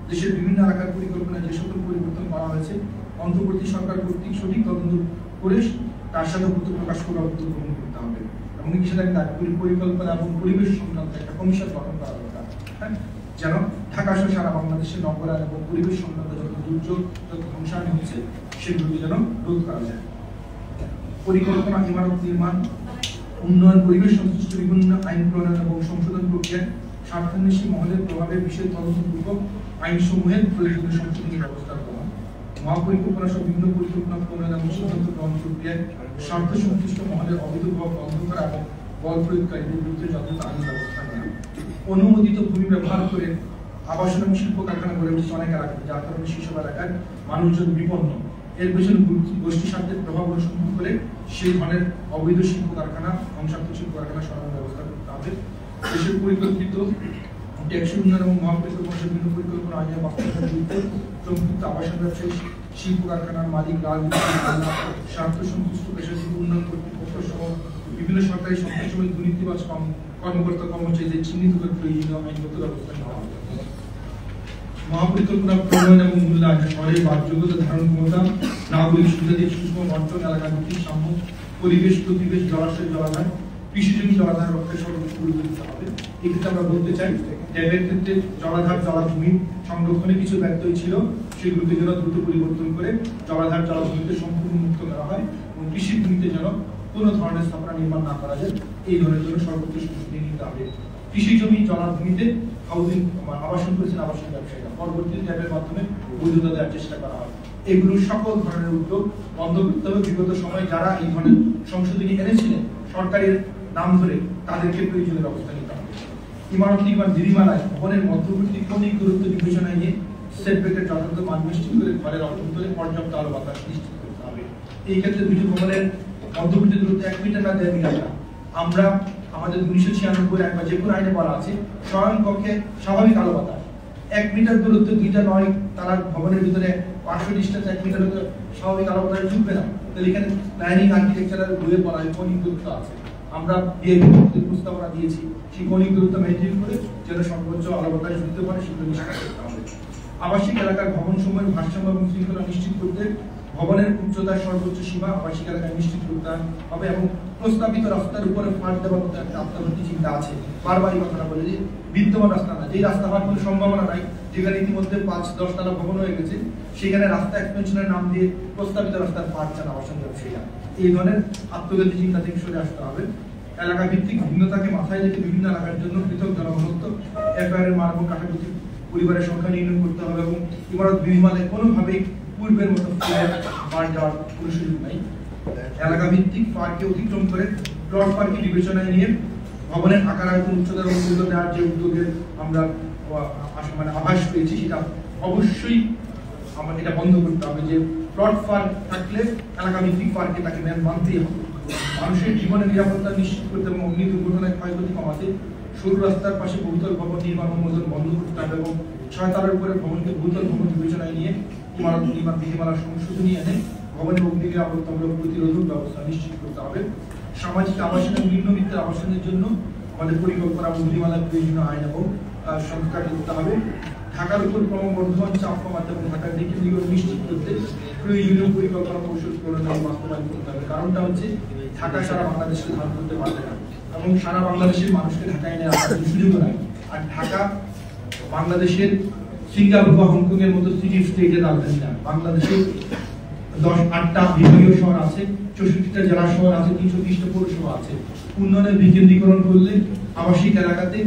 দেশের বিভিন্ন এলাকার পরিকল্পনায় যে সকল পরিবর্তন করা হয়েছে অন্তর্বর্তী সরকার কর্তৃক সঠিক তদন্ত করে তার সাথে উত্তর প্রকাশ করা উদ্যোগ গ্রহণ করতে হবে এবং এই বিষয়ে পরিকল্পনা এবং পরিবেশ সংক্রান্ত একটা কমিশন গঠন করা দরকার। যেন ঢাকা সহ সারা বাংলাদেশে নগরায়ন এবং পরিবেশ সংক্রান্ত যত দুর্যোগ যত ধ্বংসায়ন হচ্ছে সেগুলোকে যেন রোধ করা যায়। পরিকল্পনা, ইমারত নির্মাণ, উন্নয়ন, পরিবেশ সংশ্লিষ্ট বিভিন্ন আইন প্রণয়ন এবং সংশোধন প্রক্রিয়ায় স্বার্থান্বেষী মহলের প্রভাবের বিষয়ে তদন্তপূর্বক আইনসমূহের প্রয়োজনীয় সংশোধনের ব্যবস্থা করা, মহাপরিকল্পনা সহ বিভিন্ন পরিকল্পনা প্রণয়ন এবং সিদ্ধান্ত গ্রহণ প্রক্রিয়ায় স্বার্থ সংশ্লিষ্ট মহলের অবৈধ প্রভাব বন্ধ করা এবং বল প্রয়োগকারীদের বিরুদ্ধে যথাযথ আইন ব্যবস্থা নেওয়া, অনুমোদিত ভূমি ব্যবহার করে আবাসন এবং শিল্প কারখানা গড়ে উঠেছে অনেক এলাকায়, যার কারণে সেসব এলাকার মানুষজন বিপন্ন। এর পেছনে গোষ্ঠী স্বার্থের প্রভাব অনুসন্ধান করে সেই ধরনের অবৈধ শিল্প কারখানা, ধ্বংসাত্মক শিল্প কারখানা সরানোর ব্যবস্থা করতে হবে। দেশের পরিকল্পিত টেকসই উন্নয়ন এবং মহাপরিকল্পনা বিভিন্ন পরিকল্পনা আইনের বাস্তবায়নের বিরুদ্ধে সম্পৃক্ত আবাসন ব্যবসায়ী, শিল্প কারখানার মালিক, রাজনীতি, স্বার্থ সংশ্লিষ্ট পেশাজীবী উন্নয়ন কর্তৃপক্ষ সহ বিভিন্ন সরকারি সংস্থার সঙ্গে দুর্নীতিবাজ কর্মকর্তা কর্মচারীদের চিহ্নিত করে প্রয়োজনীয় আইনগত ব্যবস্থা নেওয়া হবে। মহাপরিকল্পনা প্রণয়ন এবং মূল্যায়ন, শহরের বাসযোগ্যতা, ধারণ ক্ষমতা, নাগরিক সুবিধাদের সুষম বন্টন, এলাকা ভিত্তিক সাম্য, পরিবেশ প্রতিবেশ, জলাশয় জলাধার, কৃষিজমি জলাধার রক্ষা সর্বোচ্চ গুরুত্ব দিতে হবে। এক্ষেত্রে আমরা বলতে চাই ট্যাবের ক্ষেত্রে জলাধার জলাভূমি সংরক্ষণে কিছু ব্যত্যয় ছিল, সেগুলোকে যেন দ্রুত পরিবর্তন করে জলাধার জলাভূমিতে সম্পূর্ণ মুক্ত করা হয় এবং কৃষি ভূমিতে যেন কোনো ধরনের স্থাপনা নির্মাণ না করা যায়, এই ধরনের জন্য সর্বোচ্চ সংশোধনী নিতে হবে। কৃষি জমি জলাভূমিতে হাউজিং আবাসন করেছেন আবাসন ব্যবসায়ীরা, পরবর্তী ট্যাবের মাধ্যমে বৈধতা দেওয়ার চেষ্টা করা হয়। এগুলো সকল ধরনের উদ্যোগ বন্ধ করতে হবে। বিগত সময়ে যারা এই ধরনের সংশোধনী এনেছিলেন সরকারের নাম ধরে, তাদেরকে প্রয়োজনীয় ব্যবস্থা নিতে হবে। ইমারত নির্মাণ বিধিমালায় ভবনের মধ্যবর্তী কৌণিক দূরত্ব বিবেচনায় নিয়ে সেটব্যাকের যথাযথ মান নিশ্চিত করে ঘরের অভ্যন্তরে পর্যাপ্ত আলো বাতাস নিশ্চিত করতে হবে। এই ক্ষেত্রে দুটি ভবনের মধ্যবর্তী দূরত্ব 1 মিটার না 1.5 মিটার। আমরা আমাদের 1996 একবার যে কোনো আইনে বলা আছে শয়ন কক্ষে স্বাভাবিক আলো বাতাস 1 মিটার দূরত্ব, 2টা 9 তারা ভবনের ভিতরে 500 ডিস্টেন্স 1 মিটার হতে স্বাভাবিক আলো বাতাস ঢুকবে না। তাহলে এখানে প্ল্যানিং আর্কিটেকচারের বইয়ে বলা হয় কৌণিক দূরত্ব আছে। আমরা বিএপি প্রস্তাবনা দিয়েছি সেই কৌণিক দূরত্ব মেনটেন করে যেন সর্বোচ্চ আলো বাতাস ঢুকতে পারে সেগুলো নিশ্চিত করতে হবে। আবাসিক এলাকার ভবন সমূহের ভারসাম্য এবং শৃঙ্খলা নিশ্চিত করতে ভবনের উচ্চতার সর্বোচ্চ সীমা আবাসিক এলাকায় নিশ্চিত করতে হবে এবং প্রস্তাবিত রাস্তার উপরে ফাঁক দেওয়ার মতো একটা আত্মঘাতী চিন্তা আছে। বারবারই কথাটা বলে যে বিদ্যমান রাস্তা না, যেই রাস্তা হওয়ার কোনো সম্ভাবনা নাই, যেখানে ইতিমধ্যে 5-10 তলা ভবন হয়ে গেছে, সেখানে রাস্তা এক্সটেনশনের নাম দিয়ে প্রস্তাবিত রাস্তার ফাঁক চান আবাসন ব্যবসায়ীরা। এই ধরনের আত্মঘাতী চিন্তা থেকে সরে আসতে হবে। এলাকা ভিত্তিক ভিন্নতাকে মাথায় রেখে বিভিন্ন এলাকার জন্য পৃথক জনঘনত্ব, এফআইআর মান এবং কাঠামোগত পরিবারের সংখ্যা নির্ণয় করতে হবে এবং ইমারত বিধিমালায় কোনোভাবেই পূর্বের মতো ফাঁক দেওয়ার কোনো সুযোগ নাই। এলাকা ভিত্তিক ফাঁককে অতিক্রম করে প্লট ফাঁককে বিবেচনায় নিয়ে ভবনের আকার, আয়তন, উচ্চতার ও মূল্য দেওয়ার যে উদ্যোগের আমরা আভাস পেয়েছি, সেটা অবশ্যই আমাদের এটা বন্ধ করতে হবে যে প্লট ফাঁক থাকলে এলাকা ভিত্তিক ফাঁককে তাকে মানতেই হবে। মানুষের জীবনের নিরাপত্তা নিশ্চিত করতে এবং অগ্নি দুর্ঘটনায় ক্ষয়ক্ষতি কমাতে সরু রাস্তার পাশে বহুতল ভবন নির্মাণ অনুমোদন বন্ধ করতে হবে এবং 6 তলার উপরে ভবনকে বহুতল ভবন বিবেচনায় নিয়ে ইমারত নির্মাণ বিধিমালার সংশোধনী এনে ভবনের অগ্নি নিরাপত্তামূলক প্রতিরোধক ব্যবস্থা নিশ্চিত করতে হবে। সামাজিক আবাসন এবং নিম্নবিত্তের আবাসনের জন্য আমাদের পরিকল্পনা এবং বিধিমালার প্রয়োজনীয় আইন এবং সংস্কার করতে হবে। ঢাকার উপর ক্রমবর্ধমান চাপ কমাতে এবং ঢাকার দিকে নিশ্চিত করতে প্রয়োজনীয় পরিকল্পনা কৌশল প্রণয়ন বাস্তবায়ন করতে হবে। কারণটা হচ্ছে ঢাকা সারা বাংলাদেশকে ধারণ করতে পারবে না এবং সারা বাংলাদেশের মানুষকে ঢাকায় এনে আসার সুযোগ নাই। আর ঢাকা বাংলাদেশের সিঙ্গাপুর বা হংকং এর মতো সিটি স্টেটের রাজধানী না। বাংলাদেশে 8টা বিভাগীয় শহর আছে, 64টা জেলা শহর আছে, 330টা পৌরসভা আছে। উন্নয়নের বিকেন্দ্রীকরণ করলে আবাসিক এলাকাতে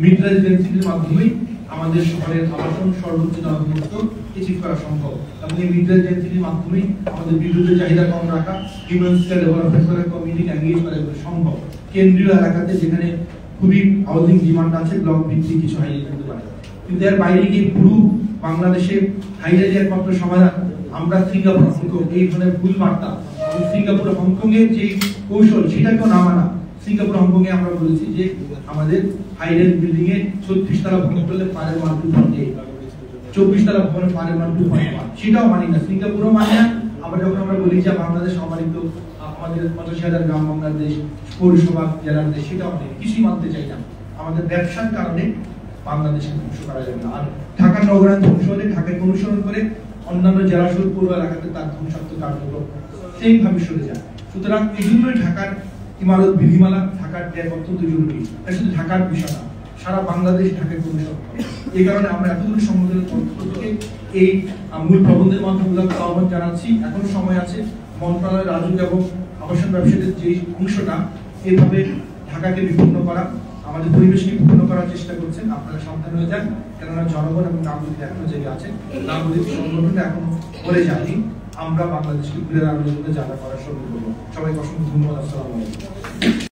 মিড রাইজ ডেনসিটির মাধ্যমেই আমাদের শহরের আবাসন সর্বোচ্চ জনঘনত্ব অ্যাচিভ করা সম্ভব এবং এই মিড রাইজ ডেনসিটির মাধ্যমেই আমাদের বিদ্যুতের চাহিদা কম রাখা, হিউম্যান স্কেল ডেভেলপমেন্ট করা, কমিউনিটি এনগেজ করা সম্ভব। কেন্দ্রীয় এলাকাতে যেখানে খুবই হাউজিং ডিমান্ড আছে, ব্লক ভিত্তিক কিছু হাইলাইট করতে পারে, কিন্তু এর বাইরে গিয়ে পুরো বাংলাদেশে হাইলাইট একমাত্র সমাধান আমরা সিঙ্গাপুর হংকং এই ধরনের ভুল বার্তা এবং সিঙ্গাপুর হংকং এর যে কৌশল সেটাকেও না মানা। সিঙ্গাপুর হংকং এ আমরা বলেছি যে আমাদের হাইরাইজ বিল্ডিং এ 36 তলা ভবন করলে পারের মান 2.8, 24 তলা ভবনে পারের মান 2.1, সেটাও মানি না, সিঙ্গাপুরও মানে না। আমরা যখন আমরা বলি যে বাংলাদেশ সম্মানিত আমাদের 85,000 গ্রাম বাংলাদেশ পৌরসভা জেলার দেশ, সেটাও আমাদের কিছুই মানতে চাই না। আমাদের ব্যবসার কারণে বাংলাদেশকে ধ্বংস করা যাবে না। আর ঢাকা নগরায়ণ ধ্বংস হলে ঢাকাকে অনুসরণ করে অন্যান্য জেলা সহ পৌর এলাকাতে তার ধ্বংসাত্মক কার্যক্রম সেইভাবে সরে যায়। সুতরাং এই জন্যই ঢাকার ইমারত বিধিমালা, ঢাকার ট্যাগ অত্যন্ত জরুরি। এটা শুধু ঢাকার বিষয় না, সারা বাংলাদেশ ঢাকাকে অনুসরণ করে। এই কারণে আমরা এতগুলো সংগঠনের পক্ষ থেকে এই মূল প্রবন্ধের মাধ্যমে আহ্বান জানাচ্ছি। এখনো সময় আছে। মন্ত্রণালয়ের রাজস্ব এবং আবাসন ব্যবসায়ীদের যে অংশটা এইভাবে ঢাকাকে বিপন্ন করা, আমাদের পরিবেশকে বিপন্ন করার চেষ্টা করছেন, আপনারা সাবধান হয়ে যান। কেননা জনগণ এবং নাগরিক এখনো জেগে আছে, নাগরিক সংগঠনটা এখন বলে যায়নি। আমরা বাংলাদেশকে ঘুরে দাঁড়ানোর জন্য যা করার শুরু করবো। সবাইকে অসংখ্য ধন্যবাদ। আসসালামু আলাইকুম।